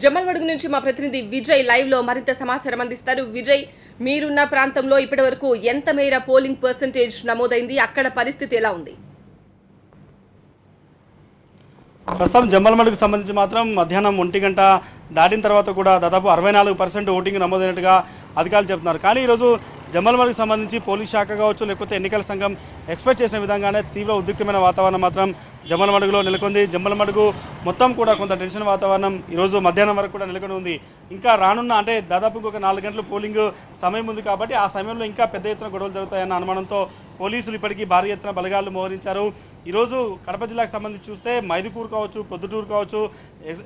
జమ్మలమడుగు నుంచి మా ప్రతినిధి విజయ్ లైవ్ లో మరింత సమాచారం అందిస్తారు. విజయ్, మీరున్న ప్రాంతంలో ఇప్పటివరకు ఎంత మేర పోలింగ్ పర్సెంటేజ్ నమోదైంది? అక్కడ పరిస్థితి ఎలా ఉంది? ప్రస్తుతం జమ్మలమడుగుకు సంబంధించి మాత్రం మధ్యాహ్నం 1 గంట దాటిన తర్వాత కూడా దాదాపు 64% ఓటింగ్ నమోదైనట్టుగా అధికారులు చెబుతున్నారు. కానీ ఈరోజు జమ్మలమడుగుకు సంబంధించి పోలీస్ శాఖ కావచ్చు, లేకపోతే ఎన్నికల సంఘం ఎక్స్పెక్ట్ చేసిన విధంగానే తీవ్ర ఉద్రిక్తమైన వాతావరణం మాత్రం జమ్మలమడుగులో నెలకొంది. జమ్మలమడుగు మొత్తం కూడా కొంత టెన్షన్ వాతావరణం ఈరోజు మధ్యాహ్నం వరకు కూడా నెలకొని ఉంది. ఇంకా రానున్న అంటే దాదాపు ఇంకొక 4 గంటలు పోలింగ్ సమయం ఉంది కాబట్టి ఆ సమయంలో ఇంకా పెద్ద ఎత్తున గొడవలు జరుగుతాయన్న అనుమానంతో పోలీసులు ఇప్పటికీ భారీ ఎత్తున బలగాలు మోహరించారు. ఈరోజు కడప జిల్లాకు సంబంధించి చూస్తే మైదుకూరు కావచ్చు, పొద్దుటూరు కావచ్చు,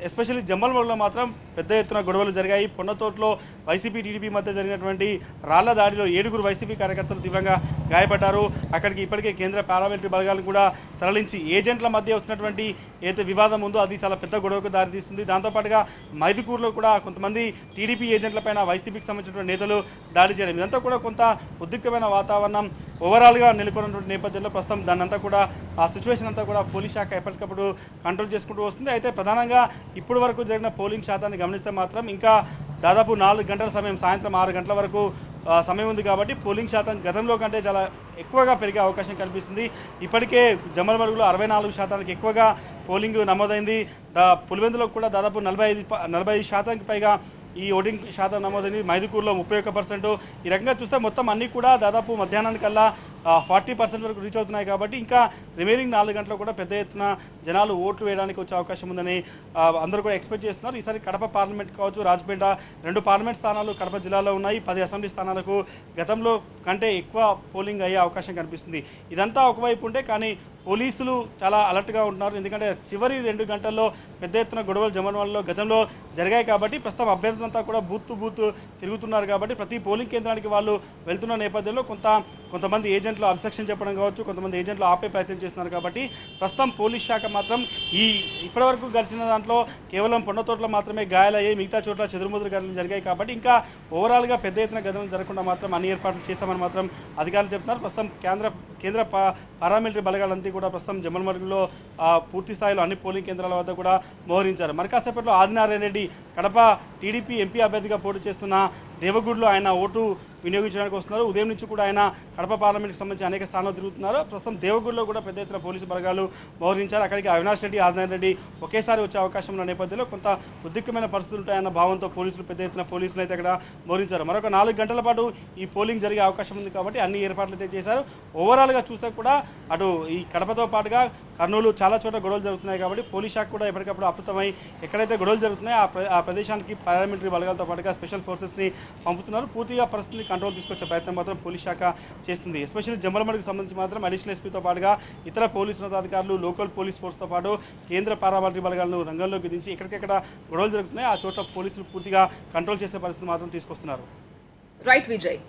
ఎస్పెషల్లీ జమ్మలమడుగులో మాత్రం పెద్ద ఎత్తున గొడవలు జరిగాయి. పొన్నతోటలో వైసీపీ టీడీపీ మధ్య జరిగినటువంటి రాళ్ల దాడిలో 7 వైసీపీ కార్యకర్తలు తీవ్రంగా గాయపడ్డారు. అక్కడికి ఇప్పటికే కేంద్ర పార్లమెంటరీ బలగాలను కూడా తరలించి ఏజెంట్ల మధ్య వచ్చినటువంటి ఏదైతే వివాదం ఉందో అది చాలా పెద్ద గొడవకు దారితీస్తుంది. దాంతోపాటుగా మైదుకూరులో కూడా కొంతమంది టీడీపీ ఏజెంట్లపైన వైసీపీకి సంబంధించినటువంటి నేతలు దాడి చేయడం, ఇదంతా కూడా కొంత ఉద్రిక్తమైన వాతావరణం ఓవరాల్గా నెలకొన్నటువంటి నేపథ్యంలో ప్రస్తుతం దాన్నంతా కూడా ఆ సిచ్యువేషన్ అంతా కూడా పోలీస్ శాఖ ఎప్పటికప్పుడు కంట్రోల్ చేసుకుంటూ వస్తుంది. అయితే ప్రధానంగా ఇప్పటి వరకు జరిగిన పోలింగ్ శాతాన్ని గమనిస్తే మాత్రం ఇంకా దాదాపు 4 గంటల సమయం, సాయంత్రం 6 గంటల వరకు సమయం ఉంది కాబట్టి పోలింగ్ శాతం గతంలో కంటే చాలా ఎక్కువగా పెరిగే అవకాశం కనిపిస్తుంది. ఇప్పటికే జమ్మలమడుగులో 64% ఎక్కువగా పోలింగ్ నమోదైంది. పులివెందులో కూడా దాదాపు 45% పైగా ఈ ఓటింగ్ శాతం నమోదైంది. మైదుకూరులో 31%. ఈ రకంగా చూస్తే మొత్తం అన్నీ కూడా దాదాపు మధ్యాహ్నానికల్లా 40% వరకు రీచ్ అవుతున్నాయి కాబట్టి ఇంకా రిమైనింగ్ 4 గంటలు కూడా పెద్ద ఎత్తున జనాలు ఓట్లు వేయడానికి వచ్చే అవకాశం ఉందని అందరూ కూడా ఎక్స్పెక్ట్ చేస్తున్నారు. ఈసారి కడప పార్లమెంట్ కావచ్చు, రాజపేట 2 పార్లమెంట్ స్థానాలు కడప జిల్లాలో ఉన్నాయి. 10 అసెంబ్లీ స్థానాలకు గతంలో కంటే ఎక్కువ పోలింగ్ అయ్యే అవకాశం కనిపిస్తుంది. ఇదంతా ఒకవైపు ఉంటే కానీ పోలీసులు చాలా అలర్ట్గా ఉంటున్నారు. ఎందుకంటే చివరి 2 గంటల్లో పెద్ద ఎత్తున గొడవలు జమ్మలమడుగులో గతంలో జరిగాయి కాబట్టి ప్రస్తుతం అభ్యర్థులంతా కూడా బూత్ తిరుగుతున్నారు కాబట్టి ప్రతి పోలింగ్ కేంద్రానికి వాళ్ళు వెళ్తున్న నేపథ్యంలో కొంతమంది ఏజెంట్లు అబ్స్ట్రక్షన్ చెప్పడం కావచ్చు, కొంతమంది ఏజెంట్లు ఆపే ప్రయత్నం చేస్తున్నారు కాబట్టి ప్రస్తుతం పోలీస్ శాఖ మాత్రం ఇప్పటివరకు గడిచిన దాంట్లో కేవలం పొన్నతోటలో మాత్రమే గాయాలయ్యాయి, మిగతా చోట్ల చెదురుముదురు ఘటనలు జరిగాయి కాబట్టి ఇంకా ఓవరాల్గా పెద్ద ఎత్తున ఘటనలు జరగకుండా మాత్రం అన్ని ఏర్పాట్లు చేశామని మాత్రం అధికారులు చెప్తున్నారు. ప్రస్తుతం కేంద్ర పారామిలిటరీ బలగాలంతా కూడా ప్రస్తుతం జమ్మలమడుగులో పూర్తి స్థాయిలో అన్ని పోలింగ్ కేంద్రాల వద్ద కూడా మోహరించారు. మరి కాసేపట్లో ఆదినారాయణ రెడ్డి కడప టీడీపీ ఎంపీ అభ్యర్థిగా పోటీ చేస్తున్న దేవగూడలో ఆయన ఓటు వినియోగించడానికి వస్తున్నారు. ఉదయం నుంచి కూడా ఆయన కడప పార్లమెంట్కి సంబంధించి అనేక స్థానాలు తిరుగుతున్నారు. ప్రస్తుతం దేవగూడలో కూడా పెద్ద ఎత్తున పోలీసు బలగాలు మోహరించారు. అక్కడికి అవినాష్ రెడ్డి, ఆదినారాయణ రెడ్డి ఒకేసారి వచ్చే అవకాశం ఉన్న నేపథ్యంలో కొంత ఉద్రిక్తమైన పరిస్థితులు ఉంటాయన్న భావంతో పెద్ద ఎత్తున పోలీసులు అయితే అక్కడ మోహరించారు. మరొక 4 గంటల పాటు ఈ పోలింగ్ జరిగే అవకాశం ఉంది కాబట్టి అన్ని ఏర్పాట్లు అయితే చేశారు. ఓవరాల్గా చూస్తే కూడా అటు ఈ కడపతో పాటుగా కర్నూలు చాలా చోట్ల గొడవలు జరుగుతున్నాయి కాబట్టి పోలీస్ శాఖ కూడా ఎప్పటికప్పుడు అప్రమత్తమై ఎక్కడైతే గొడవలు జరుగుతున్నాయో ఆ ప్రదేశానికి పారామిలిటరీ బలగాలతో పాటుగా స్పెషల్ ఫోర్సెస్ని పంపుతున్నారు. పూర్తిగా పరిస్థితిని కంట్రోల్ తీసుకొచ్చే ప్రయత్నం మాత్రం పోలీస్ శాఖ చేస్తుంది. ఎస్పెషల్లీ జమ్మలమడుగుకు సంబంధించి మాత్రం అడిషనల్ ఎస్పీతో పాటుగా ఇతర పోలీసు ఉన్నతాధికారులు, లోకల్ పోలీస్ ఫోర్స్తో పాటు కేంద్ర పారామిలిటరీ బలగాలను రంగంలోకి దించి ఎక్కడికెక్కడ గొడవలు జరుగుతున్నాయి ఆ చోట్ల పోలీసులు పూర్తిగా కంట్రోల్ చేసే పరిస్థితి మాత్రం తీసుకొస్తున్నారు. రైట్ విజయ్.